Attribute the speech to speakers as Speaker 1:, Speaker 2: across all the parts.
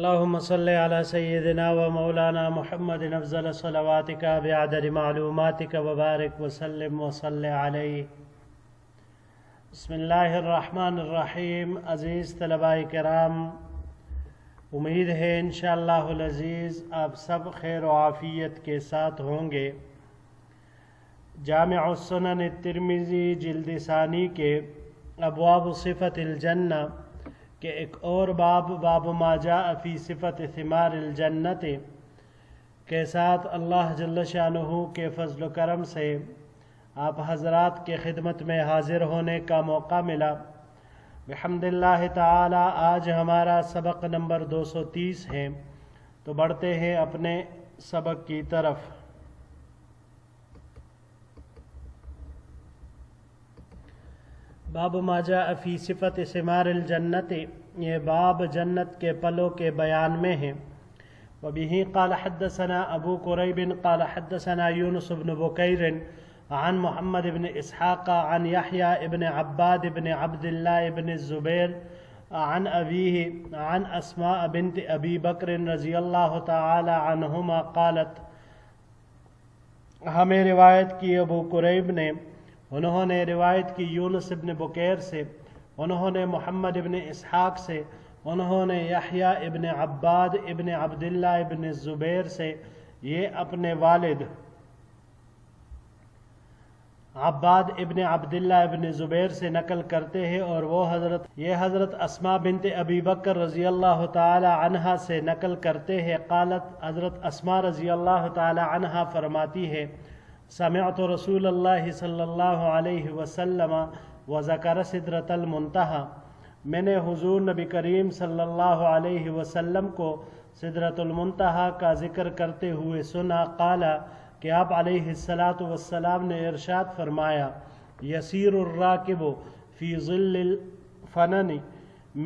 Speaker 1: اللهم صل على سيدنا ومولانا محمد أفضل صلواتك بعدد معلوماتك وبارك وسلم وصل عليه. بسم اللہ الرحمن الرحیم. عزیز طلباء کرام، امید ہے انشاءاللہ العزیز آپ سب خیر و عافیت کے ساتھ ہوں گے. جامع السنن الترمذی جلد ثانی کے ابواب صفت الجنہ کہ ایک اور باب ما جاء فی صفت ثمار الجنت کے ساتھ اللہ جل شانہ کے فضل و کرم سے آپ حضرات کے خدمت میں حاضر ہونے کا موقع ملا. بحمد اللہ تعالی آج ہمارا سبق نمبر 230 ہے، تو بڑھتے ہیں اپنے سبق کی طرف. باب ما جاء فی صفت ثمار الجنت، یہ باب جنت کے پلوں کے بیان میں ہے. وبه قال حدثنا ابو قریب قال حدثنا یونس بن بکیر عن محمد بن اسحاق عن یحیی بن عباد بن عبد اللہ بن الزبیر عن ابیہ عن اسماء بنت ابی بکر رضی اللہ تعالی عنہما قالت، ہمیں روایت کی ابو قریب نے، انہوں نے روایت کی یونس ابن بکیر سے، انہوں نے محمد ابن اسحاق سے، انہوں نے یحییٰ ابن عباد ابن عبداللہ ابن الزبیر سے، یہ اپنے والد عباد ابن عبداللہ ابن زبیر سے نقل کرتے ہیں، اور وہ حضرت اسماء بنت ابی بکر رضی اللہ تعالی عنہا سے نقل کرتے ہیں. قالت، حضرت اسماء رضی اللہ تعالی عنہا فرماتی ہے، سمعت رسول اللہ صلی اللہ علیہ وسلم وذکر سدرۃ المنتہی، میں نے حضور نبی کریم صلی اللہ علیہ وسلم کو سدرۃ المنتہی کا ذکر کرتے ہوئے سنا. قال، کہ آپ علیہ السلام نے ارشاد فرمایا، یسیر الراکب فی ظل الفنن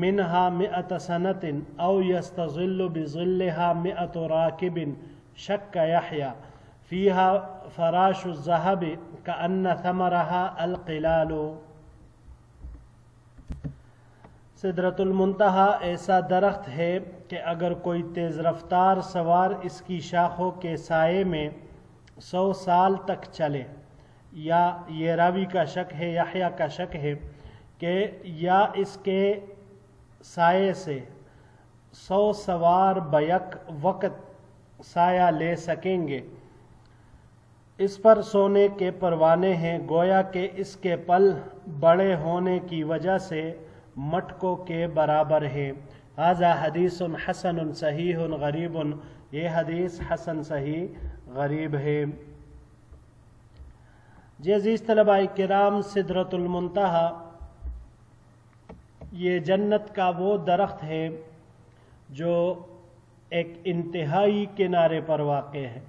Speaker 1: منہا 100 سنۃ او یستظل بظلہا 100 راکب شک یحییٰ فیہا فراش الذہب کأن ثمرہا القلال. سدرۃ المنتہی ایسا درخت ہے کہ اگر کوئی تیز رفتار سوار اس کی شاخوں کے سائے میں 100 سال تک چلے، یا یہ راوی کا شک ہے، یحییٰ کا شک ہے کہ یا اس کے سائے سے 100 سوار بیک وقت سایہ لے سکیں گے. اس پر سونے کے پروانے ہیں، گویا کہ اس کے پل بڑے ہونے کی وجہ سے مٹکوں کے برابر ہے. ھذا حدیث حسن صحیح غریب، یہ حدیث حسن صحیح غریب ہے. جی عزیز طلباء کرام، سدرۃ المنتہی یہ جنت کا وہ درخت ہے جو ایک انتہائی کنارے پر واقع ہے،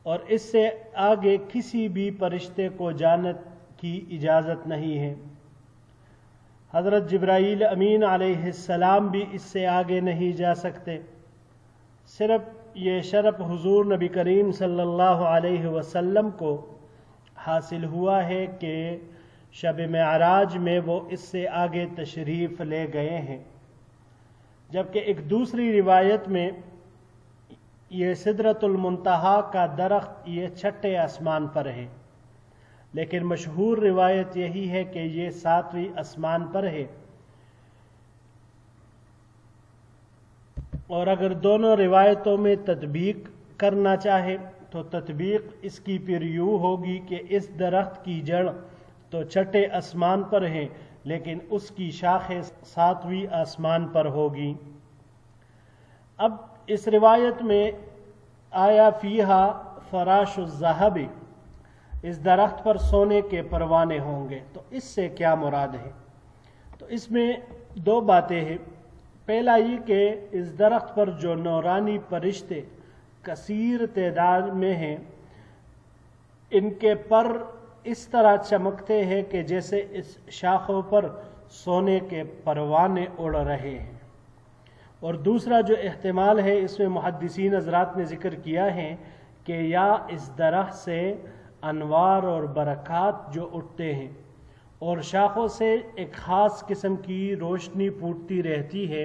Speaker 1: اور اس سے آگے کسی بھی فرشتے کو جانے کی اجازت نہیں ہے. حضرت جبرائیل امین علیہ السلام بھی اس سے آگے نہیں جا سکتے. صرف یہ شرف حضور نبی کریم صلی اللہ علیہ وسلم کو حاصل ہوا ہے کہ شب معراج میں وہ اس سے آگے تشریف لے گئے ہیں. جبکہ ایک دوسری روایت میں یہ سدرۃ المنتہی کا درخت یہ 6 آسمان پر ہے، لیکن مشہور روایت یہی ہے کہ یہ 7ویں آسمان پر ہے. اور اگر دونوں روایتوں میں تطبیق کرنا چاہے تو تطبیق اس کی پھر یوں ہوگی کہ اس درخت کی جڑ تو 6 آسمان پر ہے، لیکن اس کی شاخیں 7ویں آسمان پر ہوگی. اب اس روایت میں آیا فیہا فراش الذہب، اس درخت پر سونے کے پروانے ہوں گے، تو اس سے کیا مراد ہے؟ تو اس میں 2 باتیں ہیں. پہلا یہ کہ اس درخت پر جو نورانی فرشتے کثیر تعداد میں ہیں، ان کے پر اس طرح چمکتے ہیں کہ جیسے اس شاخوں پر سونے کے پروانے اڑ رہے ہیں. اور دوسرا جو احتمال ہے، اس میں محدثین حضرات نے ذکر کیا ہے کہ یا اس درخت سے انوار اور برکات جو اٹھتے ہیں اور شاخوں سے ایک خاص قسم کی روشنی پھوٹتی رہتی ہے،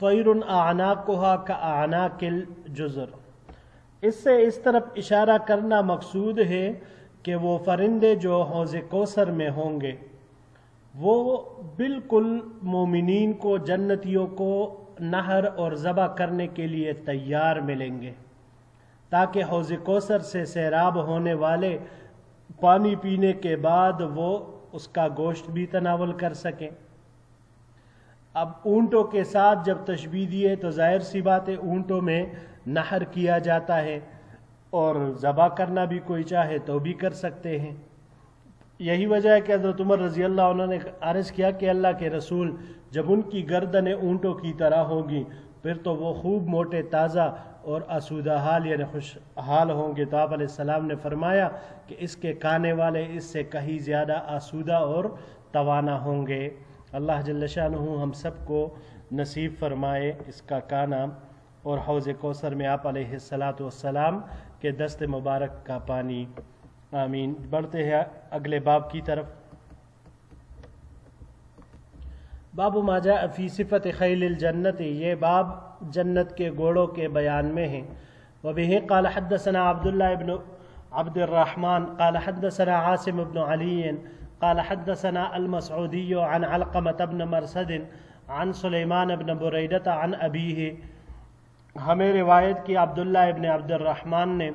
Speaker 1: طیر اعناقها کاعناق الجزر۔ اس سے اس طرف اشارہ کرنا مقصود ہے کہ وہ فرندے جو حوض کوثر میں ہوں گے وہ بالکل مومنین کو، جنتیوں کو نہر اور ذبح کرنے کے لیے تیار ملیں گے، تاکہ حوض کوثر سے سیراب ہونے والے پانی پینے کے بعد وہ اس کا گوشت بھی تناول کر سکیں۔ اب اونٹوں کے ساتھ جب تشبیہ دیے تو ظاہر سی بات ہے اونٹوں میں نہر کیا جاتا ہے، اور ذبح کرنا بھی کوئی چاہے تو بھی کر سکتے ہیں۔ یہی وجہ ہے کہ حضرت عمر رضی اللہ عنہ نے عرض کیا کہ اللہ کے رسول، جب ان کی گردنیں اونٹوں کی طرح ہوگی پھر تو وہ خوب موٹے، تازہ اور آسودہ حال یعنی خوشحال ہوں گے۔ تو آپ علیہ السلام نے فرمایا کہ اس کے کھانے والے اس سے کہیں زیادہ آسودہ اور توانا ہوں گے۔ اللہ جل شانہ ہم سب کو نصیب فرمائے اس کا کھانا اور حوض کوثر میں آپ علیہ السلام کے دست مبارک کا پانی، آمین۔ بڑھتے ہیں اگلے باب کی طرف۔ باب ما جاء فی صفت خیل الجنت، یہ باب جنت کے گھوڑوں کے بیان میں ہیں۔ وبہ قال حدثنا عبداللہ بن عبد الرحمن قال حدثنا عاصم بن علی قال حدثنا المسعودی عن علقمة بن مرثد عن سلیمان بن بریدۃ عن ابیہ۔ ہمیں روایت کی عبداللہ ابن عبد الرحمن نے،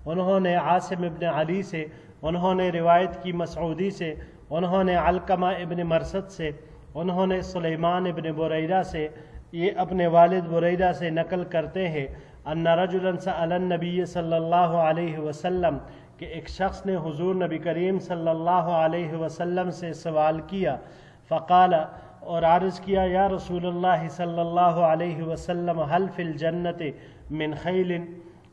Speaker 1: انہوں نے عاصم ابن علی سے، انہوں نے روایت کی مسعودی سے، انہوں نے علقمہ ابن مرثد سے، انہوں نے سلیمان ابن بریدہ سے، یہ اپنے والد بریدہ سے نقل کرتے ہیں ان رجلا سأل النبی صلی اللہ علیہ وسلم، کہ ایک شخص نے حضور نبی کریم صلی اللہ علیہ وسلم سے سوال کیا، فقال، اور عرض کیا، یا رسول اللہ صلی اللہ علیہ وسلم حل فی الجنت من خیل،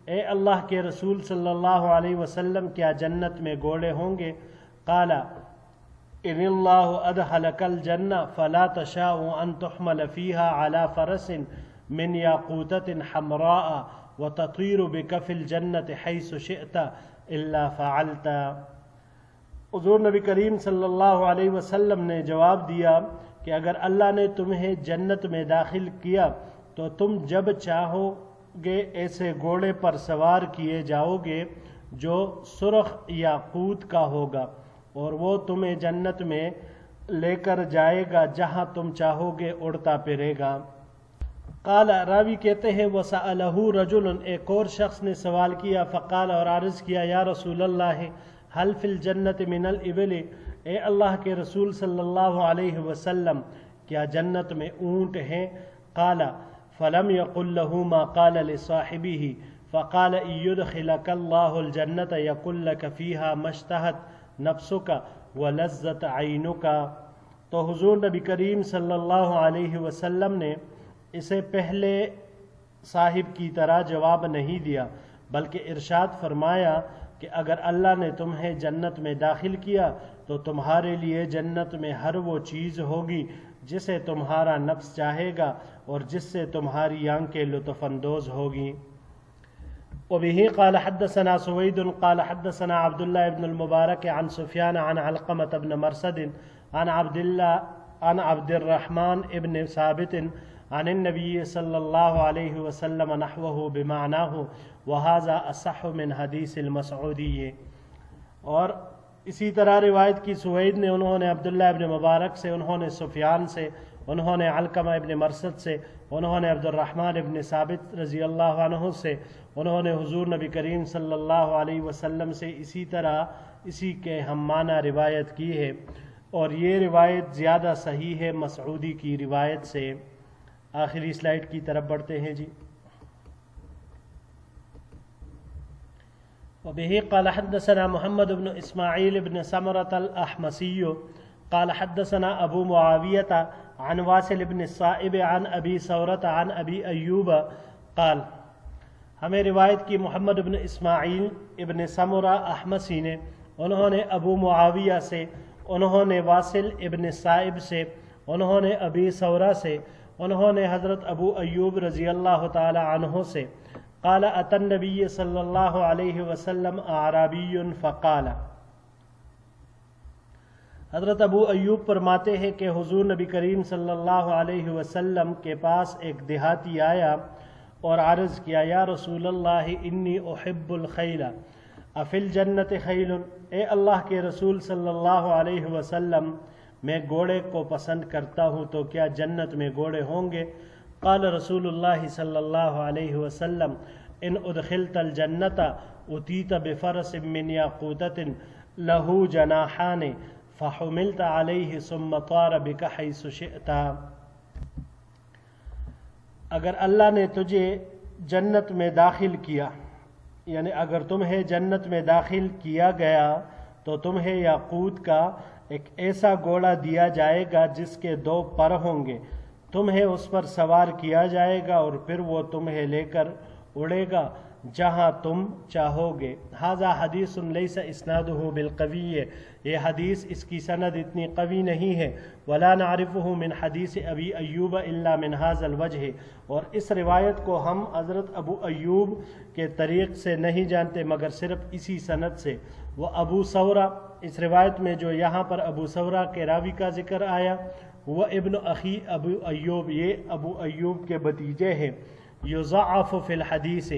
Speaker 1: اے اللہ کے رسول صلی اللہ علیہ وسلم کیا جنت میں گھوڑے ہوں گے؟ قال ان اللہ ادخلک الجنہ فلا تشاء ان تحمل فیها على فرس من یاقوتۃ حمراء وتطیر بک فی الجنت حیث شئت الا فعلت۔ حضور نبی کریم صلی اللہ علیہ وسلم نے جواب دیا کہ اگر اللہ نے تمہیں جنت میں داخل کیا تو تم جب چاہو گے ایسے گھوڑے پر سوار کیے جاؤ گے جو سرخ یاقوت کا ہوگا، اور وہ تمہیں جنت میں لے کر جائے گا جہاں تم چاہو گے، اڑتا پھرے گا۔ قال، راوی کہتے ہیں وسألہ رجل، ایک اور شخص نے سوال کیا، فقال، اور عرض کیا، یا رسول اللہ حل فی الجنت من الابل، اے اللہ کے رسول صلی اللہ علیہ وسلم کیا جنت میں اونٹ ہیں؟ قال فلم یقل له ما قال لصاحبه فقال ان يدخلك الله الجنة يقول لك فيها ما اشتهت نفسك ولذت عینك۔ تو حضور نبی کریم صلی اللہ علیہ وسلم نے اسے پہلے صاحب کی طرح جواب نہیں دیا، بلکہ ارشاد فرمایا کہ اگر اللہ نے تمہیں جنت میں داخل کیا تو تمہارے لیے جنت میں ہر وہ چیز ہوگی جسے تمہارا نفس چاہے گا اور جس سے تمہاری آنکھیں لطف اندوز ہوگی۔ وبه قال حدثنا سويد قال حدثنا عبد الله بن المبارك عن سفيان عن علقمة بن مرثد عن عبد الرحمن بن ثابت عن النبي صلى الله عليه وسلم نحوه بمعناه وهذا اصح من حدیث المسعودی۔ اور اسی طرح روایت کی سوید نے، انہوں نے عبداللہ ابن مبارک سے، انہوں نے سفیان سے، انہوں نے علقمہ ابن مرثد سے، انہوں نے عبد الرحمن ابن ثابت رضی اللہ عنہ سے، انہوں نے حضور نبی کریم صلی اللہ علیہ وسلم سے اسی طرح اسی کے ہم معنی روایت کی ہے، اور یہ روایت زیادہ صحیح ہے مسعودی کی روایت سے۔ آخری سلائیڈ کی طرف بڑھتے ہیں جی۔ وبه قال حدثنا محمد بن اسماعیل بن سمرة الأحمسي قال حدثنا ابو معاویة عن واصل بن الصائب عن ابی ثورة عن ابی ایوب قال، ہمیں روایت کی محمد بن اسماعیل ابن سمرہ احمسی نے، انہوں نے ابو معاویہ سے، انہوں نے واصل ابن الصائب سے، انہوں نے ابی ثورہ سے، انہوں نے حضرت ابو ایوب رضی اللہ تعالی عنہ سے، قال اتى النبي صلی اللہ علیہ وسلم اعرابی فقال، حضرت ابو ایوب فرماتے ہیں کہ حضور نبی کریم صلی اللہ علیہ وسلم کے پاس ایک دیہاتی آیا اور عرض کیا، یا رسول اللہ انی احب الخیل افی الجنت خیل، اے اللہ کے رسول صلی اللہ علیہ وسلم میں گھوڑے کو پسند کرتا ہوں تو کیا جنت میں گھوڑے ہوں گے؟ قال رسول اللہ صلی اللہ علیہ وسلم ان ادخلت الجنت اتیت بفرس من یاقوتۃ لہ جناحان فحملت علیہ ثم طار بک حیث شئت۔ اگر اللہ نے تجھے جنت میں داخل کیا، یعنی اگر تمہیں جنت میں داخل کیا گیا تو تمہیں یاقوت کا ایک ایسا گھوڑا دیا جائے گا جس کے 2 پر ہوں گے، تمہیں اس پر سوار کیا جائے گا اور پھر وہ تمہیں لے کر اڑے گا جہاں تم چاہو گے۔ ھذا حدیث لیس اسنادہ بالقوی، یہ حدیث اس کی سند اتنی قوی نہیں ہے۔ ولا نعرفہ من حدیث ابی ایوب الا من ھذا الوجہ، اور اس روایت کو ہم حضرت ابو ایوب کے طریق سے نہیں جانتے مگر صرف اسی سند سے۔ وہ ابو ثورہ، اس روایت میں جو یہاں پر ابو ثورہ کے راوی کا ذکر آیا وہ ابن اخی ابو ایوب، یہ ابو ایوب کے بھتیجے ہیں۔ یضعف فی الحدیث،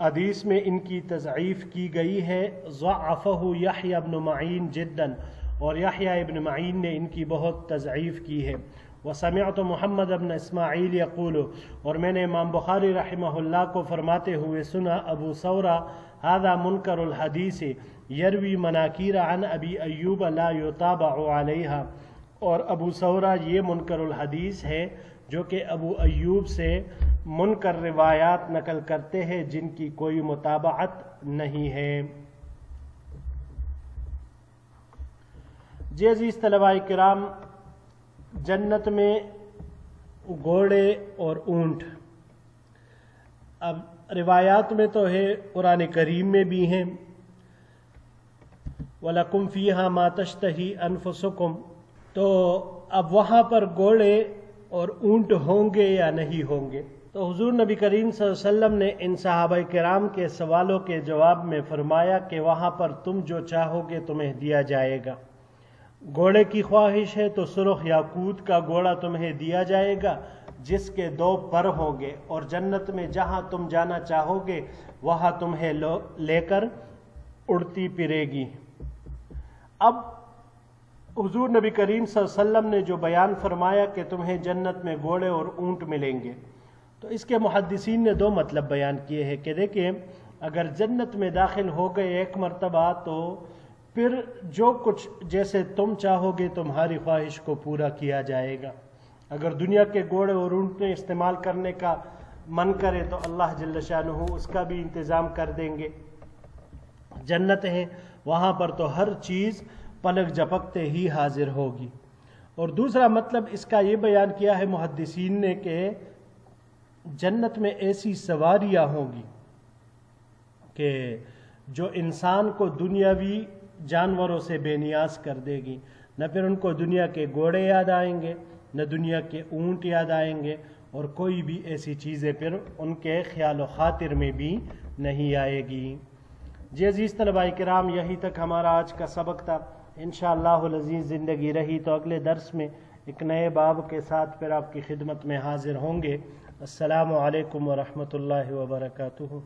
Speaker 1: حدیث میں ان کی تضعیف کی گئی ہے۔ ضعفہ یحییٰ ابن معین جدا، اور یحییٰ ابن معین نے ان کی بہت تضعیف کی ہے۔ وسمعت محمد بن اسماعیل یقول، اور میں نے امام بخاری رحمہ اللہ کو فرماتے ہوئے سنا، ابو ثورہ ھذا منکر الحدیث یروی مناکیر عن ابی ایوب لا یتابع علیہا، اور ابو ثورہ یہ منکر الحدیث ہے جو کہ ابو ایوب سے منکر روایات نقل کرتے ہیں جن کی کوئی متابعت نہیں ہے۔ جی عزیز طلباء کرام، جنت میں گھوڑے اور اونٹ، اب روایات میں تو ہے، قرآن کریم میں بھی ہیں، وَلَكُمْ فِيهَا مَا تَشْتَهِي أَنفُسُكُمْ، تو اب وہاں پر گھوڑے اور اونٹ ہوں گے یا نہیں ہوں گے؟ تو حضور نبی کریم صلی اللہ علیہ وسلم نے ان صحابہ کرام کے سوالوں کے جواب میں فرمایا کہ وہاں پر تم جو چاہو گے تمہیں دیا جائے گا۔ گھوڑے کی خواہش ہے تو سرخ یاقوت کا گھوڑا تمہیں دیا جائے گا جس کے 2 پر ہوں گے، اور جنت میں جہاں تم جانا چاہو گے وہاں تمہیں لے کر اڑتی پھرے گی۔ اب حضور نبی کریم صلی اللہ علیہ وسلم نے جو بیان فرمایا کہ تمہیں جنت میں گھوڑے اور اونٹ ملیں گے، تو اس کے محدثین نے 2 مطلب بیان کیے ہیں کہ دیکھیں، اگر جنت میں داخل ہو گئے ایک مرتبہ تو پھر جو کچھ جیسے تم چاہو گے تمہاری خواہش کو پورا کیا جائے گا۔ اگر دنیا کے گھوڑے اور اونٹ استعمال کرنے کا من کرے تو اللہ جل شانہ اس کا بھی انتظام کر دیں گے۔ جنت ہے، وہاں پر تو ہر چیز پلک جھپکتے ہی حاضر ہوگی۔ اور دوسرا مطلب اس کا یہ بیان کیا ہے محدثین نے کہ جنت میں ایسی سواریاں ہوں گی کہ جو انسان کو دنیاوی جانوروں سے بے نیاز کر دے گی، نہ پھر ان کو دنیا کے گھوڑے یاد آئیں گے، نہ دنیا کے اونٹ یاد آئیں گے، اور کوئی بھی ایسی چیزیں پھر ان کے خیال و خاطر میں بھی نہیں آئے گی۔ جی عزیز طلباء کرام، یہی تک ہمارا آج کا سبق تھا۔ انشاءاللہ العزیز زندگی رہی تو اگلے درس میں ایک نئے باب کے ساتھ پھر آپ کی خدمت میں حاضر ہوں گے۔ السلام علیکم ورحمۃ اللہ وبرکاتہ۔